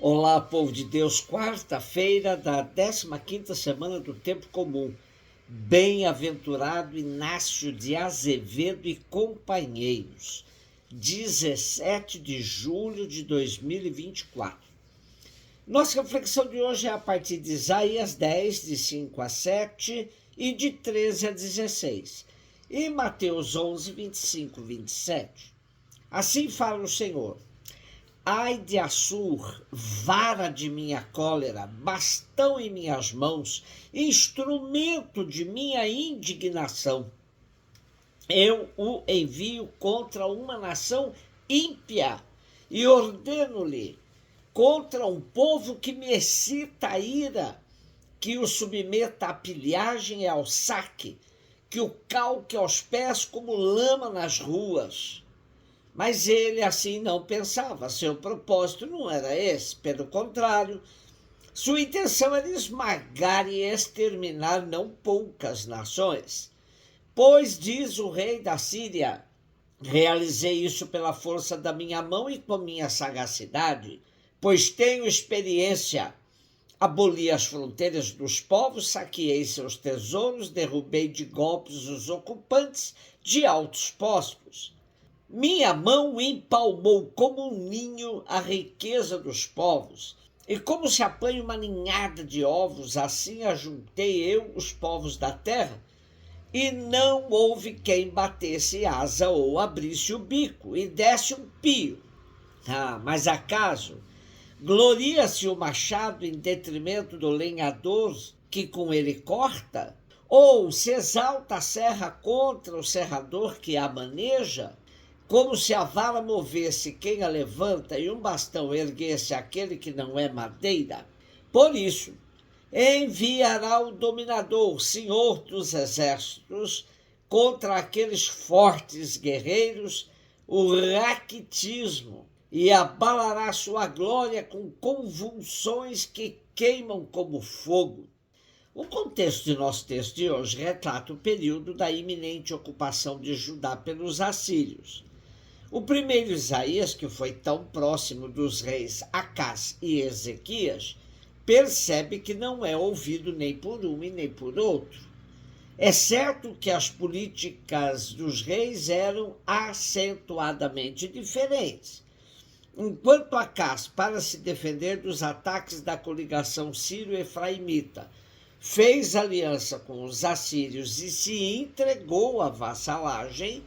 Olá, povo de Deus, quarta-feira da 15ª semana do Tempo Comum. Bem-aventurado Inácio de Azevedo e companheiros, 17 de julho de 2024. Nossa reflexão de hoje é a partir de Isaías 10, de 5 a 7 e de 13 a 16, e Mateus 11, 25 e 27. Assim fala o Senhor: Ai de Assur, vara de minha cólera, bastão em minhas mãos, instrumento de minha indignação. Eu o envio contra uma nação ímpia e ordeno-lhe contra um povo que me excita a ira, que o submeta à pilhagem e ao saque, que o calque aos pés como lama nas ruas. Mas ele assim não pensava, seu propósito não era esse, pelo contrário, sua intenção era esmagar e exterminar não poucas nações. Pois, diz o rei da Síria, realizei isso pela força da minha mão e com minha sagacidade, pois tenho experiência. Aboli as fronteiras dos povos, saqueei seus tesouros, derrubei de golpes os ocupantes de altos postos. Minha mão empalmou como um ninho a riqueza dos povos, e como se apanha uma ninhada de ovos, assim ajuntei eu os povos da terra, e não houve quem batesse asa ou abrisse o bico e desse um pio. Mas acaso gloria-se o machado em detrimento do lenhador que com ele corta? Ou se exalta a serra contra o serrador que a maneja? Como se a vara movesse quem a levanta e um bastão erguesse aquele que não é madeira. Por isso, enviará o dominador, senhor dos exércitos, contra aqueles fortes guerreiros, o raquitismo, e abalará sua glória com convulsões que queimam como fogo. O contexto de nosso texto de hoje retrata o período da iminente ocupação de Judá pelos assírios. O primeiro Isaías, que foi tão próximo dos reis Acás e Ezequias, percebe que não é ouvido nem por um e nem por outro. É certo que as políticas dos reis eram acentuadamente diferentes. Enquanto Acás, para se defender dos ataques da coligação sírio-efraimita, fez aliança com os assírios e se entregou à vassalagem,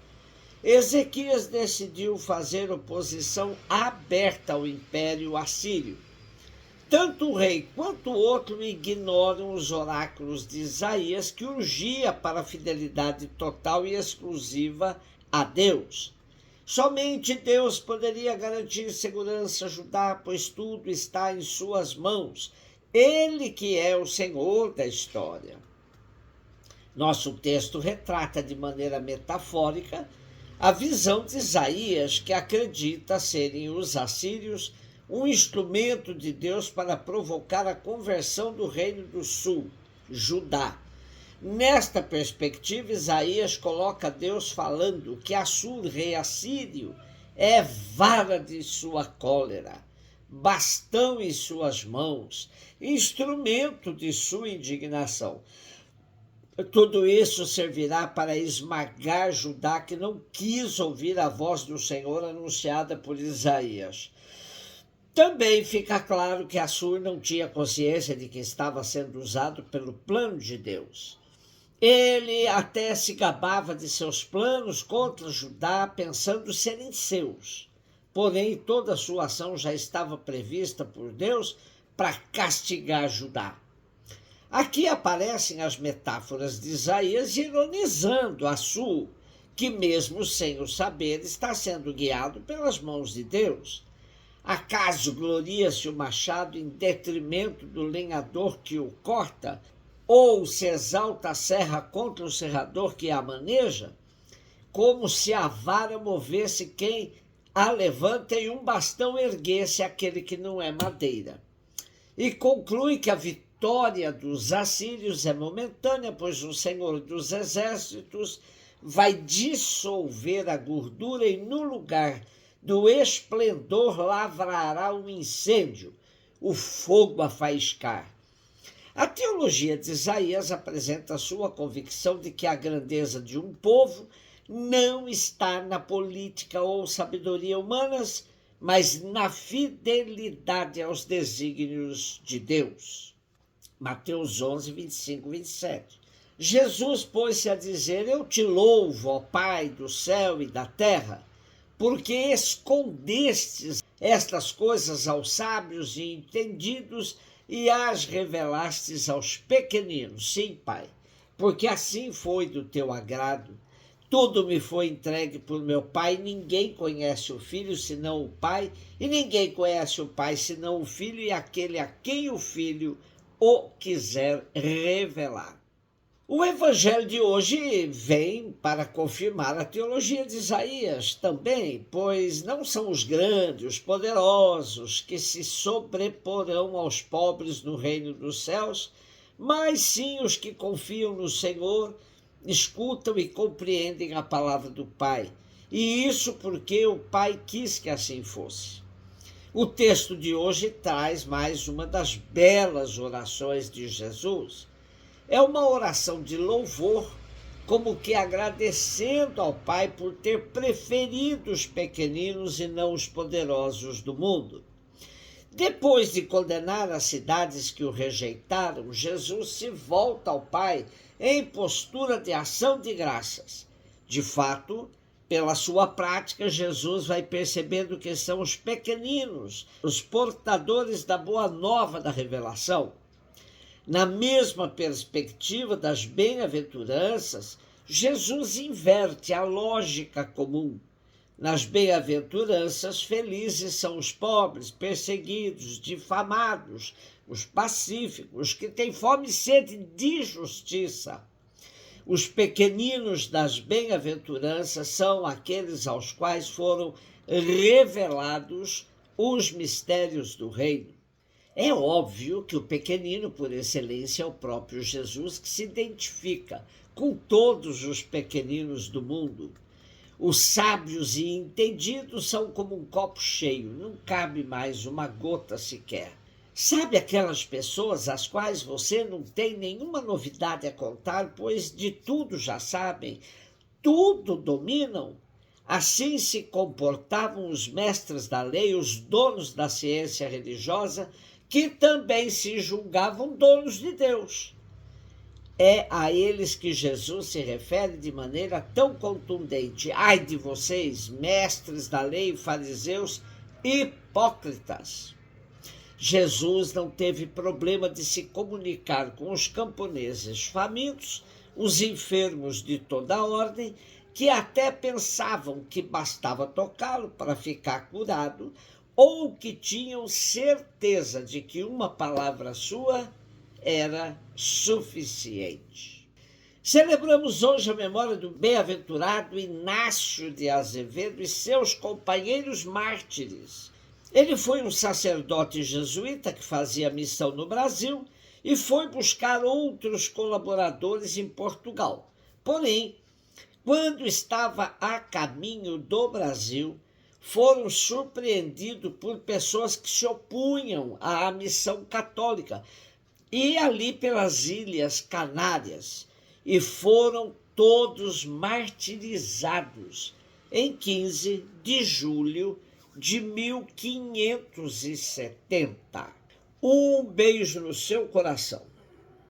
Ezequias decidiu fazer oposição aberta ao Império Assírio. Tanto o rei quanto o outro ignoram os oráculos de Isaías, que urgia para a fidelidade total e exclusiva a Deus. Somente Deus poderia garantir segurança a Judá, pois tudo está em suas mãos. Ele que é o Senhor da história. Nosso texto retrata de maneira metafórica a visão de Isaías, que acredita serem os assírios um instrumento de Deus para provocar a conversão do reino do sul, Judá. Nesta perspectiva, Isaías coloca Deus falando que Assur, rei assírio, é vara de sua cólera, bastão em suas mãos, instrumento de sua indignação. Tudo isso servirá para esmagar Judá, que não quis ouvir a voz do Senhor anunciada por Isaías. Também fica claro que Assur não tinha consciência de que estava sendo usado pelo plano de Deus. Ele até se gabava de seus planos contra Judá, pensando serem seus. Porém, toda a sua ação já estava prevista por Deus para castigar Judá. Aqui aparecem as metáforas de Isaías ironizando Assur, que mesmo sem o saber está sendo guiado pelas mãos de Deus. Acaso gloria-se o machado em detrimento do lenhador que o corta? Ou se exalta a serra contra o serrador que a maneja? Como se a vara movesse quem a levanta e um bastão erguesse aquele que não é madeira. E conclui que a vitória dos assírios é momentânea, pois o Senhor dos exércitos vai dissolver a gordura e no lugar do esplendor lavrará um incêndio, o fogo a faiscar. A teologia de Isaías apresenta sua convicção de que a grandeza de um povo não está na política ou sabedoria humanas, mas na fidelidade aos desígnios de Deus. Mateus 11, 25, 27. Jesus pôs-se a dizer: eu te louvo, ó Pai do céu e da terra, porque escondestes estas coisas aos sábios e entendidos e as revelastes aos pequeninos. Sim, Pai, porque assim foi do teu agrado. Tudo me foi entregue por meu Pai, ninguém conhece o Filho senão o Pai, e ninguém conhece o Pai senão o Filho e aquele a quem o Filho o quiser revelar. O evangelho de hoje vem para confirmar a teologia de Isaías também, pois não são os grandes, os poderosos que se sobreporão aos pobres no reino dos céus, mas sim os que confiam no Senhor, escutam e compreendem a palavra do Pai. E isso porque o Pai quis que assim fosse. O texto de hoje traz mais uma das belas orações de Jesus. É uma oração de louvor, como que agradecendo ao Pai por ter preferido os pequeninos e não os poderosos do mundo. Depois de condenar as cidades que o rejeitaram, Jesus se volta ao Pai em postura de ação de graças. De fato, pela sua prática, Jesus vai percebendo que são os pequeninos, os portadores da boa nova da revelação. Na mesma perspectiva das bem-aventuranças, Jesus inverte a lógica comum. Nas bem-aventuranças, felizes são os pobres, perseguidos, difamados, os pacíficos, que têm fome e sede de justiça. Os pequeninos das bem-aventuranças são aqueles aos quais foram revelados os mistérios do reino. É óbvio que o pequenino, por excelência, é o próprio Jesus, que se identifica com todos os pequeninos do mundo. Os sábios e entendidos são como um copo cheio, não cabe mais uma gota sequer. Sabe aquelas pessoas às quais você não tem nenhuma novidade a contar, pois de tudo já sabem, tudo dominam? Assim se comportavam os mestres da lei, os donos da ciência religiosa, que também se julgavam donos de Deus. É a eles que Jesus se refere de maneira tão contundente. Ai de vocês, mestres da lei e fariseus hipócritas! Jesus não teve problema de se comunicar com os camponeses famintos, os enfermos de toda a ordem, que até pensavam que bastava tocá-lo para ficar curado, ou que tinham certeza de que uma palavra sua era suficiente. Celebramos hoje a memória do bem-aventurado Inácio de Azevedo e seus companheiros mártires. Ele foi um sacerdote jesuíta que fazia missão no Brasil e foi buscar outros colaboradores em Portugal. Porém, quando estava a caminho do Brasil, foram surpreendidos por pessoas que se opunham à missão católica e ali pelas Ilhas Canárias, e foram todos martirizados em 15 de julho de 1570. Um beijo no seu coração.